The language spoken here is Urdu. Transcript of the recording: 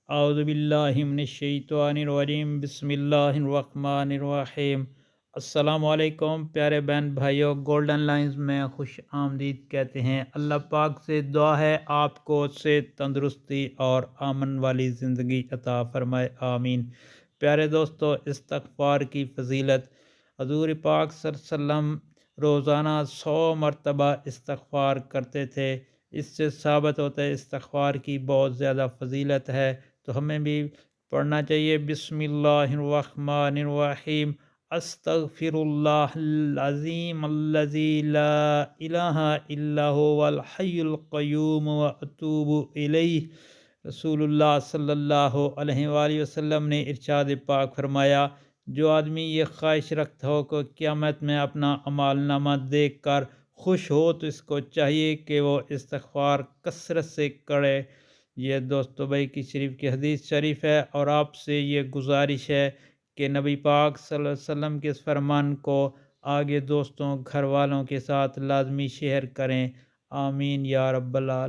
اعوذ باللہ من الشیطان الرجیم بسم اللہ الرحمن الرحیم۔ السلام علیکم پیارے بہن بھائیوں، گولڈن لائنز میں خوش آمدید کہتے ہیں۔ اللہ پاک سے دعا ہے آپ کو صحت، تندرستی اور امن والی زندگی عطا فرمائے، آمین۔ پیارے دوستو، استغفار کی فضیلت۔ حضور پاک صلی اللہ علیہ وسلم روزانہ 100 مرتبہ استغفار کرتے تھے۔ اس سے ثابت ہوتا ہے استغفار کی بہت زیادہ فضیلت ہے، تو ہمیں بھی پڑھنا چاہیے۔ بسم اللہ الرحمن الرحیم۔ استغفر اللہ العظیم الذی لا الہ الا هو الحی القیوم واتوب الیہ۔ رسول اللہ صلی اللہ علیہ وآلہ وسلم نے ارشاد پاک فرمایا، جو آدمی یہ خواہش رکھتا ہو کہ قیامت میں اپنا اعمال نامہ دیکھ کر خوش ہو، تو اس کو چاہیے کہ وہ استغفار کثرت سے کرے۔ یہ دوستو بھائی کی شریف کی حدیث شریف ہے، اور آپ سے یہ گزارش ہے کہ نبی پاک صلی اللہ علیہ وسلم کے اس فرمان کو آگے دوستوں، گھر والوں کے ساتھ لازمی شیئر کریں، آمین یا رب العالمین۔